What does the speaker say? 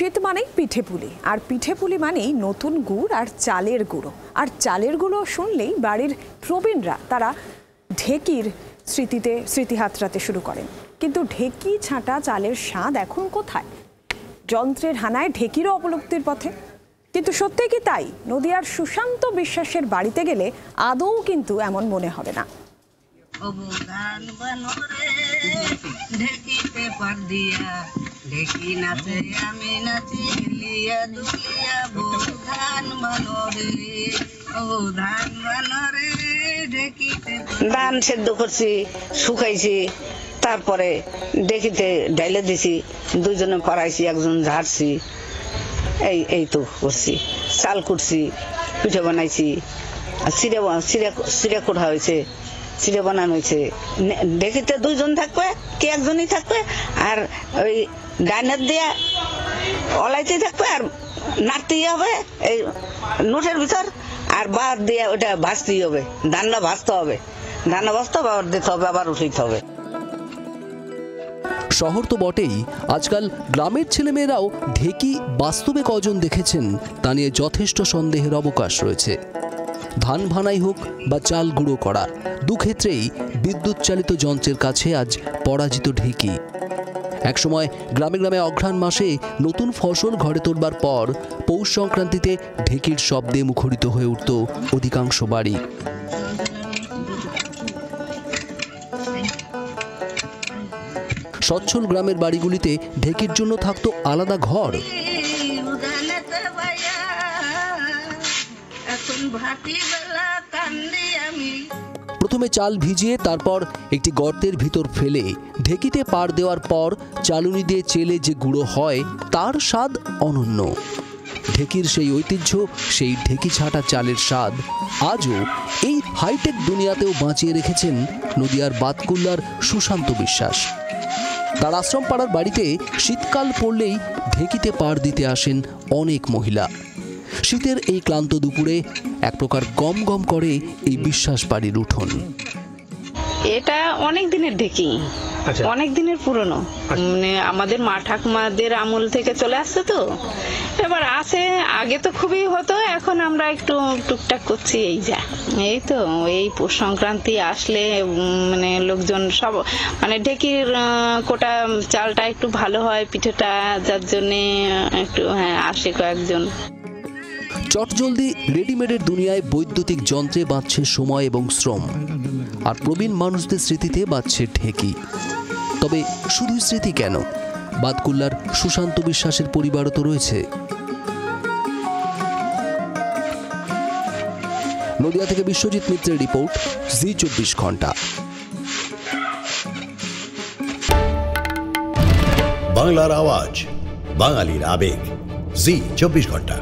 শীত মানেই পিঠেপুলি, আর পিঠেপুলি মানেই নতুন গুড় আর চালের গুঁড়ো। আর চালের গুঁড়ো শুনলেই বাড়ির প্রবীণরা তারা ঢেকির স্মৃতি হাতড়াতে শুরু করেন। কিন্তু ঢেকি ছাঁটা চালের স্বাদ এখন কোথায়? যন্ত্রের হানায় ঢেকিরও অবলুপ্তির পথে। কিন্তু সত্যি কি তাই? নদিয়ার সুশান্ত বিশ্বাসের বাড়িতে গেলে আদৌ কিন্তু এমন মনে হবে না। ধান সেদ্ধ করছি, শুকাইছি, তারপরে ঢেকিতে ঢাইলে দিছি, দুজনে পাড়াইছি, একজন ঝাড়ছি, এই তো করছি। চাল কুটছি, পিঠে বানাইছি, চিড়া কোঠা হয়েছে, চিড়ে বানানো হয়েছে। ঢেকিতে দুইজন থাকবে, কে একজনই থাকবে, আর ওই গাইনের দিয়ে অলাইতে থাকবে, আর নাড়তেই হবে এই নোটের ভিতর, আর বাদ দিয়ে ওটা ভাজতেই হবে। ধানটা ভাজতে হবে, আবার দিতে হবে, আবার উঠাইতে হবে। শহর তো বটেই, আজকাল গ্রামের ছেলেমেয়েরাও ঢেকি বাস্তবে কজন দেখেছেন তা নিয়ে যথেষ্ট সন্দেহের অবকাশ রয়েছে। ধান ভানাই হোক বা চাল গুঁড়ো করা, দুক্ষেত্রেই বিদ্যুৎ চালিত যন্ত্রের কাছে আজ পরাজিত ঢেকি। একসময় গ্রামে গ্রামে অঘ্রাণ মাসে নতুন ফসল ঘরে তোলবার পর পৌষ সংক্রান্তিতে ঢেকির শব্দে মুখরিত হয়ে উঠত অধিকাংশ বাড়ি। সচ্ছল গ্রামের বাড়িগুলিতে ঢেকির জন্য থাকতো আলাদা ঘর। প্রথমে চাল ভিজিয়ে তারপর একটি গর্তের ভিতর ফেলে ঢেকিতে পাড় দেওয়ার পর চালুনি দিয়ে চেলে যে গুঁড়ো হয় তার স্বাদ অনন্য। ঢেকির সেই ঐতিহ্য, সেই ঢেকি ছাঁটা চালের স্বাদ আজও এই হাইটেক দুনিয়াতেও বাঁচিয়ে রেখেছেন নদিয়ার বাতকুল্লার সুশান্ত বিশ্বাস। তার আশ্রম পাড়ার বাড়িতে শীতকাল পড়লেই ঢেকিতে পাড় দিতে আসেন অনেক মহিলা। শীতের এই ক্লান্ত দুপুরে এক প্রকার গম গম করে এই বিশ্বাস বাড়ির উঠোন। এটা অনেক দিনের ঢেকি, অনেক দিনের পুরনো, মানে আমাদের মা ঠাকুমাদের আমল থেকে চলে আসছে। তো এবার আছে, আগে তো খুবই হতো, এখন আমরা একটু টুকটাক করছি। এই তো এই পৌষ সংক্রান্তি আসলে মানে লোকজন সব মানে ঢেকির কোটা চালটা একটু ভালো হয়, পিঠেটা, যার জন্যে একটু আসে কয়েকজন। চটজলদি রেডিমেডের দুনিয়ায় বৈদ্যুতিক যন্ত্রে বাঁচছে সময় এবং শ্রম, আর প্রবীণ মানুষদের স্মৃতিতে বাঁচছে ঢেকি। তবে শুধু স্মৃতি কেন, বাতকুল্লার সুশান্ত বিশ্বাসের পরিবারও তো রয়েছে। নদিয়া থেকে বিশ্বজিৎ মিত্রের রিপোর্ট, জি24 ঘন্টা। বাংলার আওয়াজ, বাঙালির আবেগ, জি24 ঘন্টা।